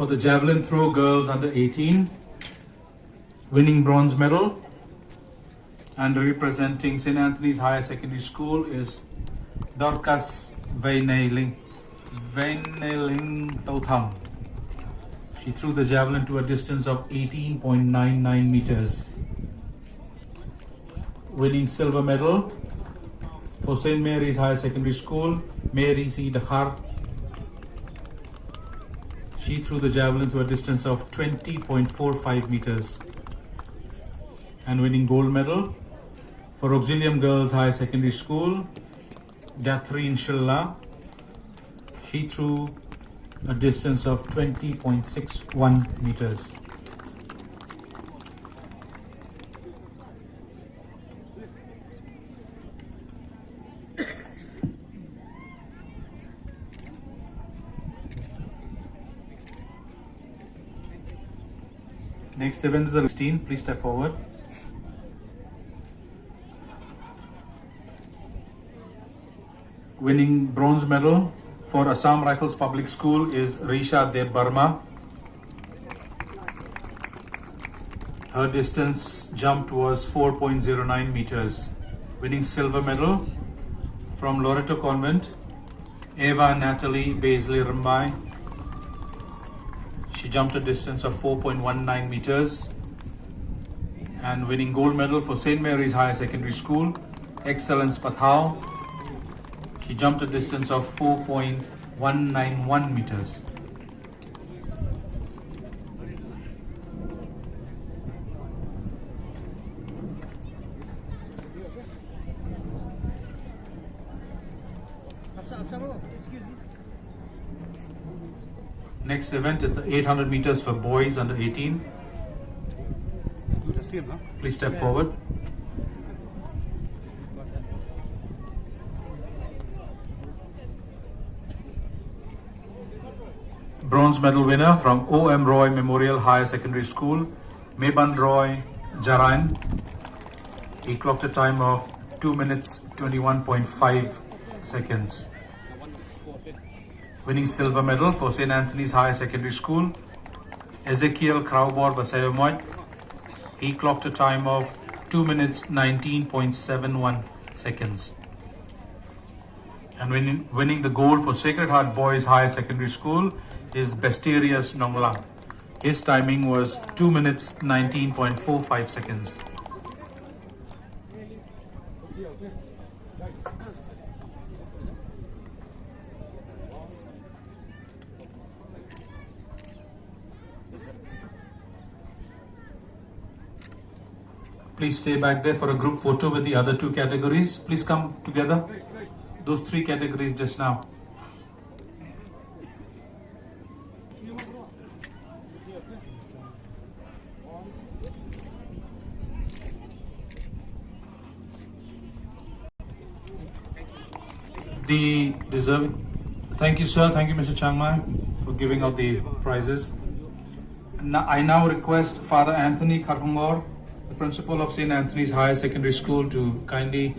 for the javelin throw girls under 18, winning bronze medal and representing St. Anthony's Higher Secondary School is Dorcas Vaineling Tautham. She threw the javelin to a distance of 18.99 meters. Winning silver medal for St. Mary's Higher Secondary School, Mary C. Dakhar. She threw the javelin to a distance of 20.45 meters. And winning gold medal for Auxilium Girls Higher Secondary School, Catherine Shilla. She threw a distance of 20.61 meters. Next event is the 16. Please step forward. Winning bronze medal for Assam Rifles Public School is Risha Deb Burma. Her distance jumped was 4.09 meters. Winning silver medal from Loreto Convent, Eva Natalie Baisley Rambai. She jumped a distance of 4.19 meters. And winning gold medal for St. Mary's Higher Secondary School, Excellence Pathao. She jumped a distance of 4.191 meters. Next event is the 800 meters for boys under 18. Please step forward. Bronze medal winner from O.M. Roy Memorial Higher Secondary School, Meban Roy Jaran. He clocked a time of 2 minutes 21.5 seconds. Winning silver medal for St. Anthony's Higher Secondary School, Ezekiel Kraubor Basayomoy. He clocked a time of 2 minutes 19.71 seconds. And winning the gold for Sacred Heart Boys Higher Secondary School is Besterius Nonglang. His timing was 2 minutes 19.45 seconds. Please stay back there for a group photo with the other two categories. Please come together. Those three categories just now. The deserving. Thank you, sir. Thank you, Mr. Changmai, for giving out the prizes. I now request Father Anthony Karhungor, the principal of St. Anthony's Higher Secondary School, to kindly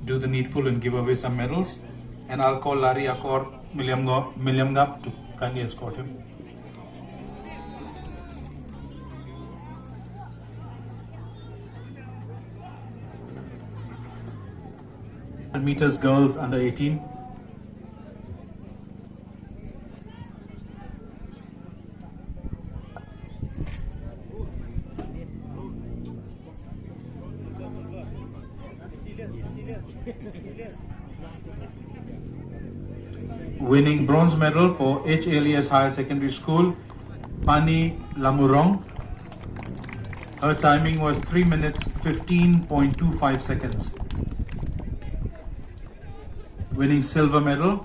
do the needful and give away some medals. And I'll call Larry Akor Milyamgap to kindly escort him. Meters girls under 18. Winning bronze medal for HLES Higher Secondary School, Pani Lamurong. Her timing was 3 minutes 15.25 seconds. Winning silver medal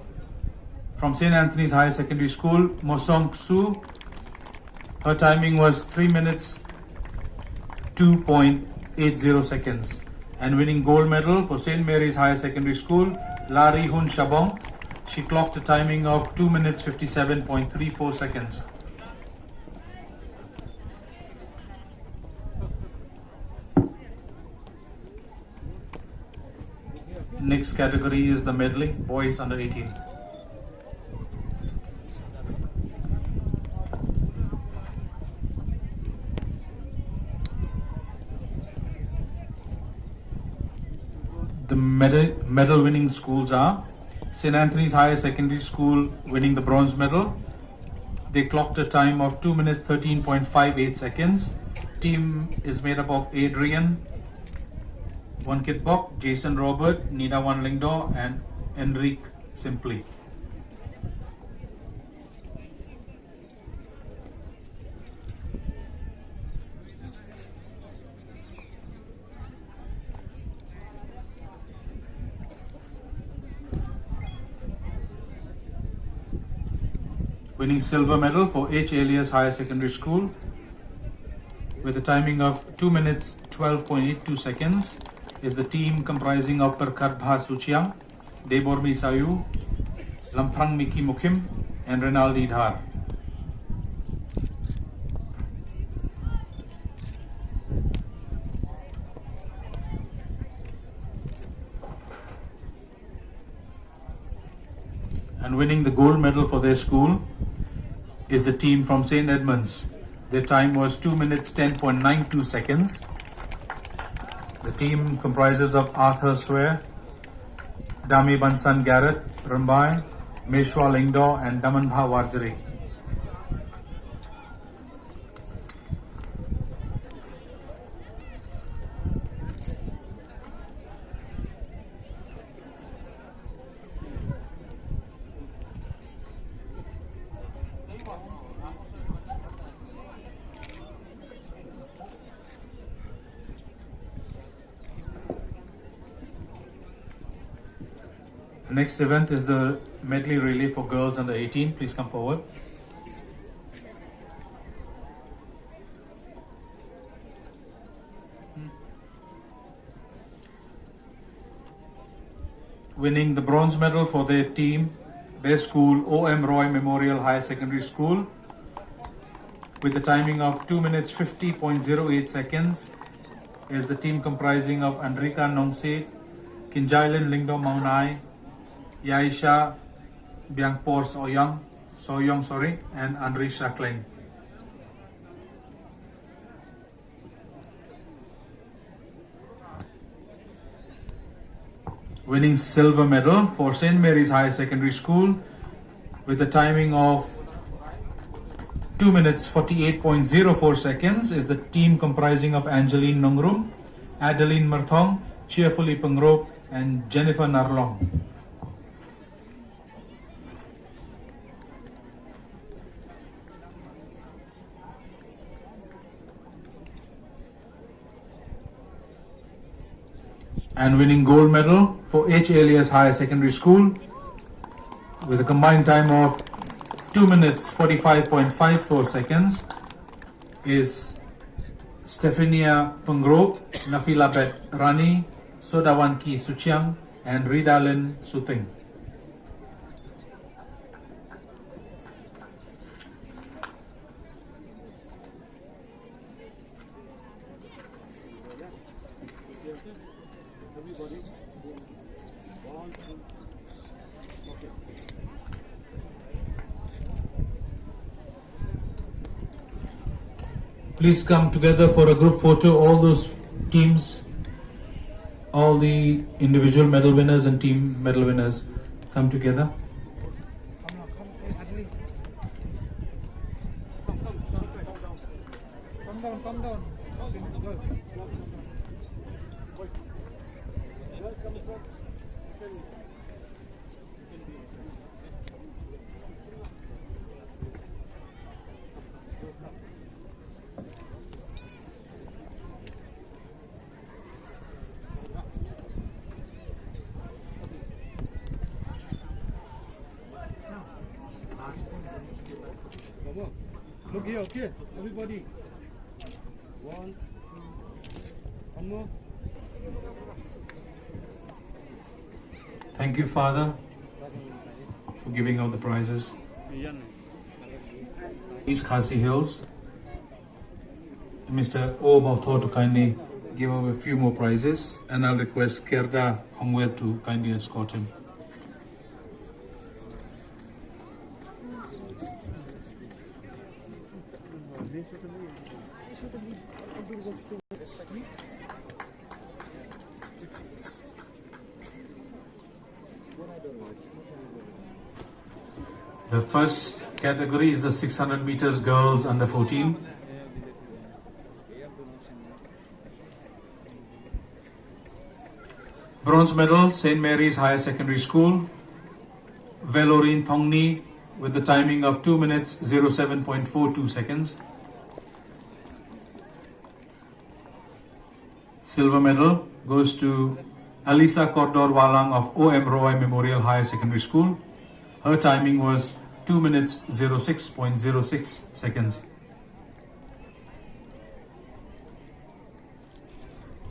from St. Anthony's Higher Secondary School, Mosong Su. Her timing was 3 minutes 2.80 seconds. And winning gold medal for St. Mary's Higher Secondary School, Larry Hun Shabong. She clocked a timing of 2 minutes 57.34 seconds. Next category is the medley, boys under 18. The medal winning schools are St. Anthony's Higher Secondary School winning the bronze medal. They clocked a time of 2 minutes 13.58 seconds. Team is made up of Adrian Wankitbok, Jason Robert, Nina Wanlingdo and Enrique Simply. Winning silver medal for H. Elias Higher Secondary School with a timing of 2 minutes 12.82 seconds is the team comprising of Perkarbha Suchiang, Debormi Sayu, Lamprang Miki Mukim and Renaldi Dhar. And winning the gold medal for their school is the team from St. Edmunds. Their time was 2 minutes 10.92 seconds. The team comprises of Arthur Swear, Dami Bansan Garrett, Rambai, Meshwa Lingdo and Damanbha Warjari. The next event is the medley relay for girls under 18. Please come forward. Winning the bronze medal for their team, their school, O.M. Roy Memorial Higher Secondary School, with a timing of 2 minutes 50.08 seconds, is the team comprising of Andrika Nongse, Kinjailin Lingdo Maunai, Yaisha Biangpor Soyong, and Andrisha Klein. Winning silver medal for St. Mary's Higher Secondary School with a timing of 2 minutes 48.04 seconds is the team comprising of Angeline Nongrum, Adeline Marthong, Cheerfully Pengrop, and Jennifer Narlong. And winning gold medal for H. Elias Higher Secondary School with a combined time of 2 minutes 45.54 seconds is Stephania Pengrop, Nafila Bet Rani, Sodawanki Suchiang and Ridalin Suting. Please come together for a group photo. All those teams, all the individual medal winners and team medal winners come together. Come down. Look here, okay, everybody. One more. Thank you, Father, for giving out the prizes. East Khasi Hills. Mr. O. Bauthor to kindly give out a few more prizes, and I'll request Kerda Hongwell to kindly escort him. The first category is the 600 meters girls under 14. Bronze medal, St. Mary's Higher Secondary School, Velorin Thongni with the timing of 2 minutes 07.42 seconds. Silver medal goes to Alisa Kordor Walang of O.M. Roy Memorial Higher Secondary School. Her timing was 2 minutes 06.06 seconds.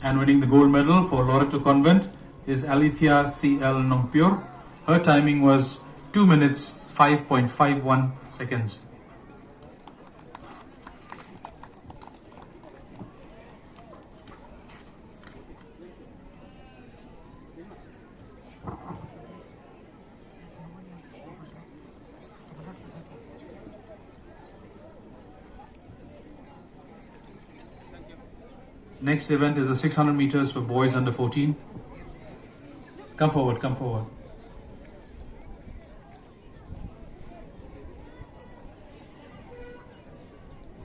And winning the gold medal for Loreto Convent is Alithia C.L. Nongpyor. Her timing was 2 minutes 5.51 seconds. Next event is the 600 meters for boys under 14. Come forward, come forward.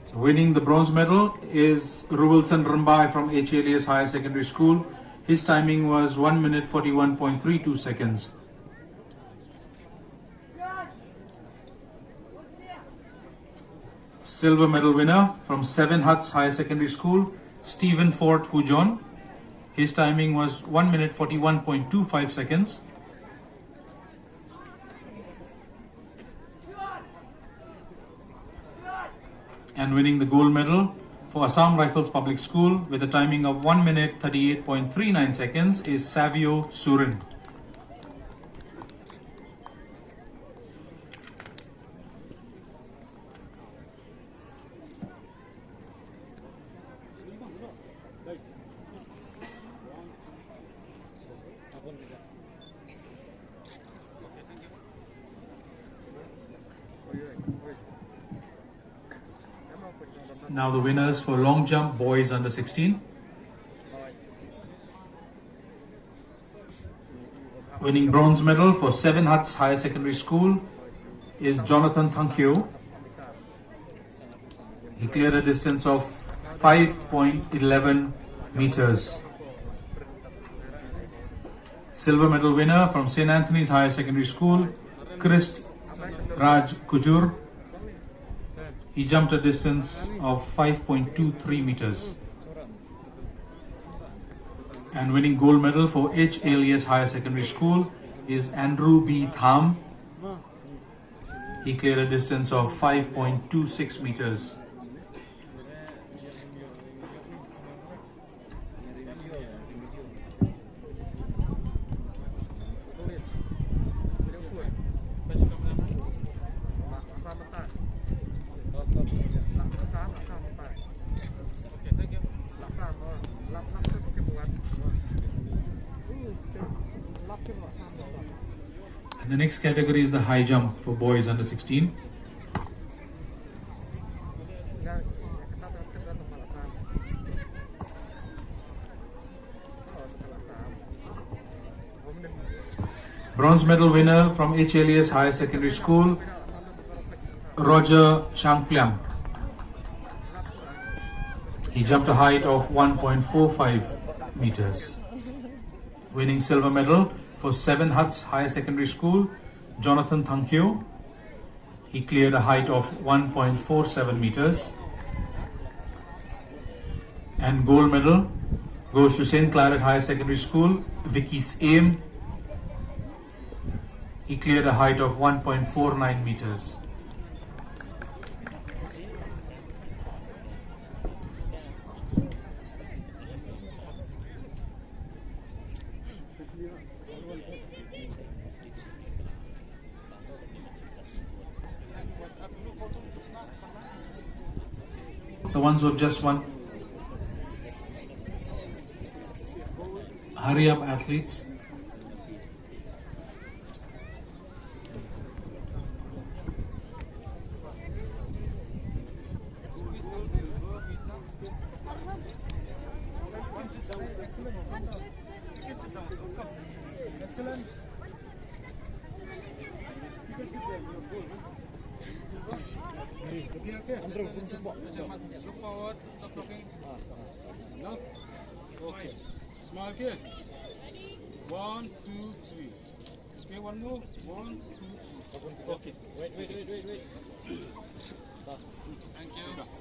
So winning the bronze medal is Ruwilson Rambai from H. Elias Higher Secondary School. His timing was 1 minute 41.32 seconds. Silver medal winner from Seven Huts Higher Secondary School, Stephen Fort Hujon. His timing was 1 minute 41.25 seconds. And winning the gold medal for Assam Rifles Public School with a timing of 1 minute 38.39 seconds is Savio Surin. Now the winners for long jump boys under 16. Winning bronze medal for Seven Huts Higher Secondary School is Jonathan Thankyo. He cleared a distance of 5.11 meters. Silver medal winner from St. Anthony's Higher Secondary School, Christ Raj Kujur. He jumped a distance of 5.23 meters. And winning gold medal for H. Elias Higher Secondary School is Andrew B. Tham. He cleared a distance of 5.26 meters. And the next category is the high jump for boys under 16. Bronze medal winner from H. Elias Higher Secondary School, Roger Changplyang. He jumped a height of 1.45 meters. Winning silver medal for Seven Huts Higher Secondary School, Jonathan Thankyo. He cleared a height of 1.47 meters. And gold medal goes to St. Claret Higher Secondary School, Vicky's Aim. He cleared a height of 1.49 meters. The ones who have just won. Hurry up, athletes. Okay. Look forward. Stop looking. Enough. Okay. Smile, kid. 1, 2, 3. Okay, one more. 1, 2, 3. Okay. Wait. Thank you.